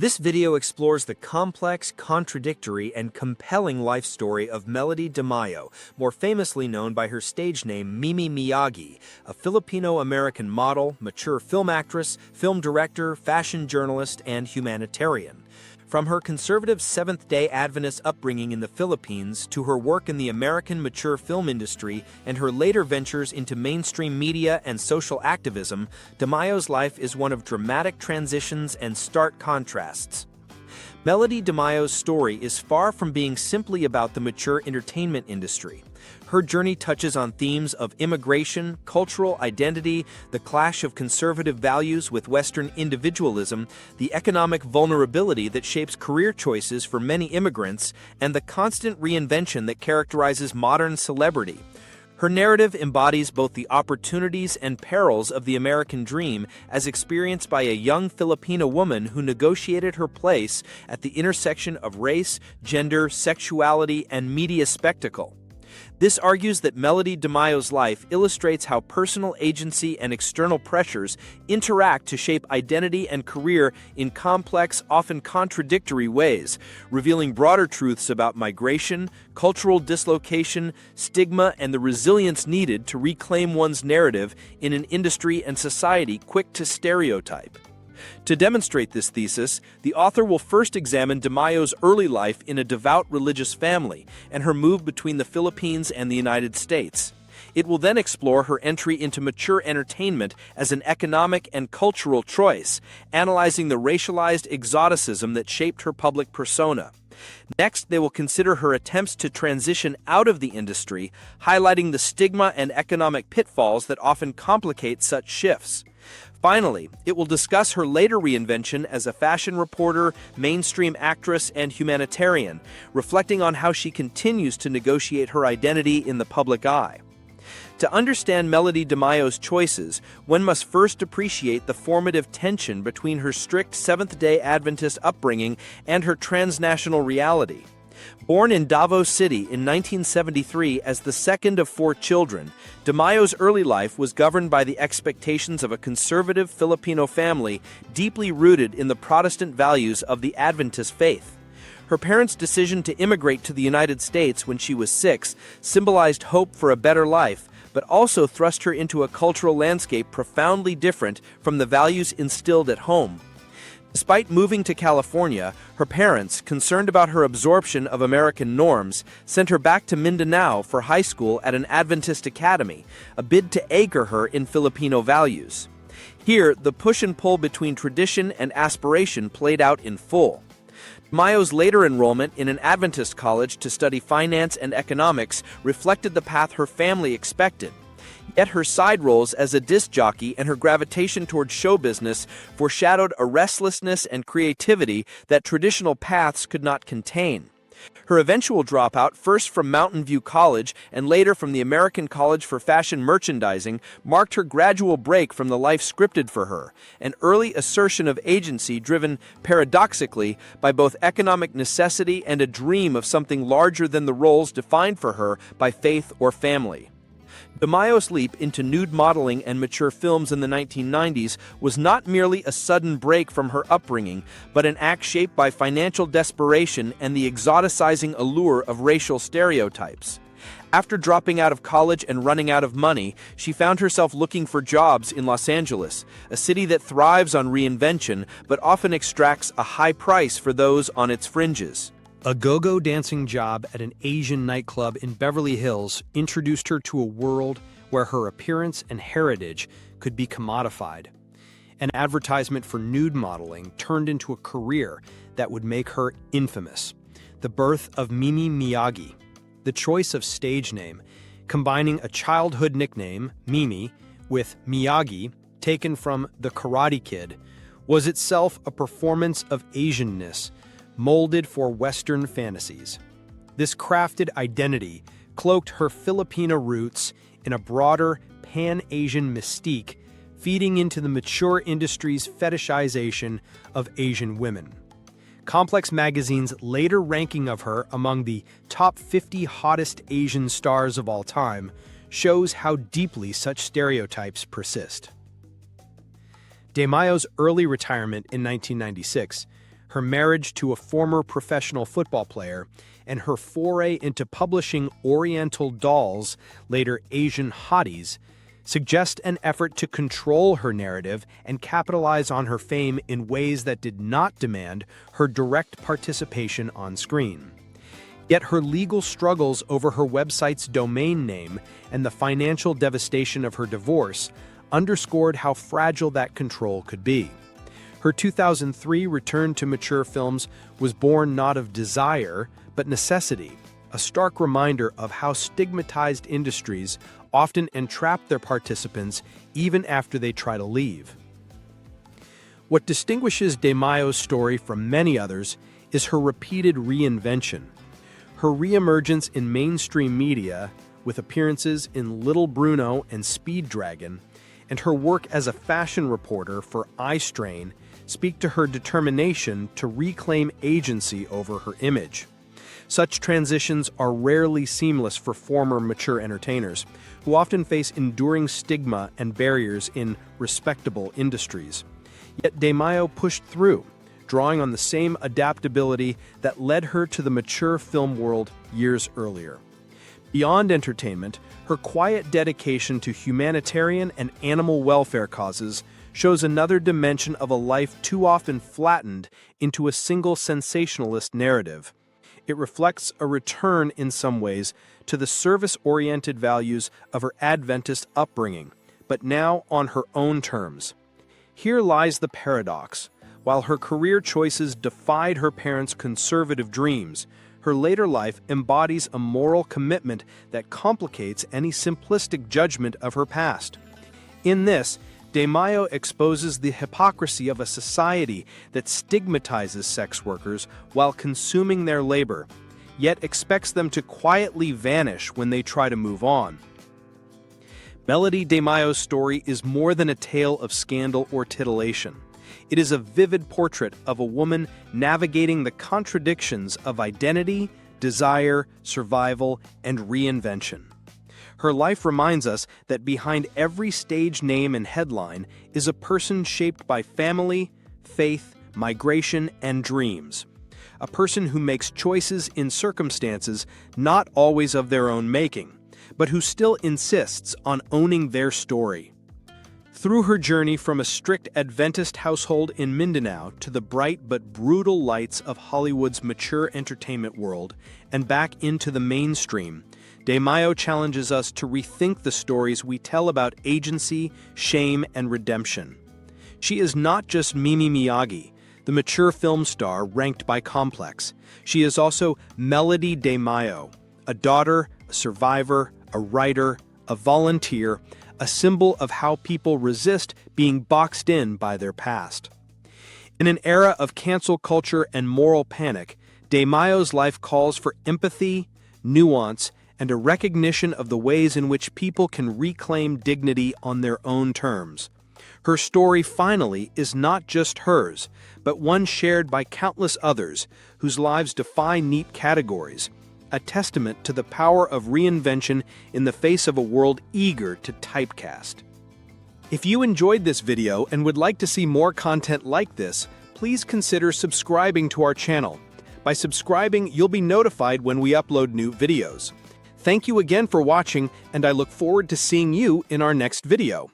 This video explores the complex, contradictory, and compelling life story of Melody Damayo, more famously known by her stage name Mimi Miyagi, a Filipino-American model, mature film actress, film director, fashion journalist, and humanitarian. From her conservative Seventh-day Adventist upbringing in the Philippines to her work in the American mature film industry and her later ventures into mainstream media and social activism, Damayo's life is one of dramatic transitions and stark contrasts. Melody Damayo's story is far from being simply about the mature entertainment industry. Her journey touches on themes of immigration, cultural identity, the clash of conservative values with Western individualism, the economic vulnerability that shapes career choices for many immigrants, and the constant reinvention that characterizes modern celebrity. Her narrative embodies both the opportunities and perils of the American dream as experienced by a young Filipino woman who negotiated her place at the intersection of race, gender, sexuality, and media spectacle. This argues that Melody Damayo's life illustrates how personal agency and external pressures interact to shape identity and career in complex, often contradictory ways, revealing broader truths about migration, cultural dislocation, stigma, and the resilience needed to reclaim one's narrative in an industry and society quick to stereotype. To demonstrate this thesis, the author will first examine Damayo's early life in a devout religious family and her move between the Philippines and the United States. It will then explore her entry into mature entertainment as an economic and cultural choice, analyzing the racialized exoticism that shaped her public persona. Next, they will consider her attempts to transition out of the industry, highlighting the stigma and economic pitfalls that often complicate such shifts. Finally, it will discuss her later reinvention as a fashion reporter, mainstream actress, and humanitarian, reflecting on how she continues to negotiate her identity in the public eye. To understand Melody Damayo's choices, one must first appreciate the formative tension between her strict Seventh-day Adventist upbringing and her transnational reality. Born in Davao City in 1973 as the second of 4 children, Damayo's early life was governed by the expectations of a conservative Filipino family deeply rooted in the Protestant values of the Adventist faith. Her parents' decision to immigrate to the United States when she was 6 symbolized hope for a better life, but also thrust her into a cultural landscape profoundly different from the values instilled at home. Despite moving to California, her parents, concerned about her absorption of American norms, sent her back to Mindanao for high school at an Adventist academy, a bid to anchor her in Filipino values. Here, the push and pull between tradition and aspiration played out in full. Damayo's later enrollment in an Adventist college to study finance and economics reflected the path her family expected. Yet her side roles as a disc jockey and her gravitation towards show business foreshadowed a restlessness and creativity that traditional paths could not contain. Her eventual dropout, first from Mountain View College and later from the American College for Fashion Merchandising, marked her gradual break from the life scripted for her, an early assertion of agency driven, paradoxically, by both economic necessity and a dream of something larger than the roles defined for her by faith or family. Damayo's leap into nude modeling and mature films in the 1990s was not merely a sudden break from her upbringing, but an act shaped by financial desperation and the exoticizing allure of racial stereotypes. After dropping out of college and running out of money, she found herself looking for jobs in Los Angeles, a city that thrives on reinvention but often extracts a high price for those on its fringes. A go-go dancing job at an Asian nightclub in Beverly Hills introduced her to a world where her appearance and heritage could be commodified. An advertisement for nude modeling turned into a career that would make her infamous. The birth of Mimi Miyagi. The choice of stage name, combining a childhood nickname, Mimi, with Miyagi, taken from The Karate Kid, was itself a performance of Asianness, molded for Western fantasies. This crafted identity cloaked her Filipino roots in a broader pan-Asian mystique, feeding into the mature industry's fetishization of Asian women. Complex Magazine's later ranking of her among the top 50 hottest Asian stars of all time shows how deeply such stereotypes persist. Damayo's early retirement in 1996 her marriage to a former professional football player, and her foray into publishing Oriental dolls, later Asian hotties, suggest an effort to control her narrative and capitalize on her fame in ways that did not demand her direct participation on screen. Yet her legal struggles over her website's domain name and the financial devastation of her divorce underscored how fragile that control could be. Her 2003 return to mature films was born not of desire, but necessity, a stark reminder of how stigmatized industries often entrap their participants even after they try to leave. What distinguishes Damayo's story from many others is her repeated reinvention. Her reemergence in mainstream media, with appearances in Little Bruno and Speed Dragon, and her work as a fashion reporter for Eye Strain speak to her determination to reclaim agency over her image. Such transitions are rarely seamless for former mature entertainers, who often face enduring stigma and barriers in respectable industries. Yet Damayo pushed through, drawing on the same adaptability that led her to the mature film world years earlier. Beyond entertainment, her quiet dedication to humanitarian and animal welfare causes shows another dimension of a life too often flattened into a single sensationalist narrative. It reflects a return, in some ways, to the service-oriented values of her Adventist upbringing, but now on her own terms. Here lies the paradox. While her career choices defied her parents' conservative dreams, her later life embodies a moral commitment that complicates any simplistic judgment of her past. In this, Damayo exposes the hypocrisy of a society that stigmatizes sex workers while consuming their labor, yet expects them to quietly vanish when they try to move on. Melody Damayo's story is more than a tale of scandal or titillation. It is a vivid portrait of a woman navigating the contradictions of identity, desire, survival, and reinvention. Her life reminds us that behind every stage name and headline is a person shaped by family, faith, migration, and dreams. A person who makes choices in circumstances not always of their own making, but who still insists on owning their story. Through her journey from a strict Adventist household in Mindanao to the bright but brutal lights of Hollywood's mature entertainment world and back into the mainstream, Damayo challenges us to rethink the stories we tell about agency, shame, and redemption. She is not just Mimi Miyagi, the mature film star ranked by Complex. She is also Melody Damayo, a daughter, a survivor, a writer, a volunteer, a symbol of how people resist being boxed in by their past. In an era of cancel culture and moral panic, Damayo's life calls for empathy, nuance, and a recognition of the ways in which people can reclaim dignity on their own terms. Her story, finally, is not just hers, but one shared by countless others whose lives defy neat categories, a testament to the power of reinvention in the face of a world eager to typecast. If you enjoyed this video and would like to see more content like this, please consider subscribing to our channel. By subscribing, you'll be notified when we upload new videos. Thank you again for watching, and I look forward to seeing you in our next video.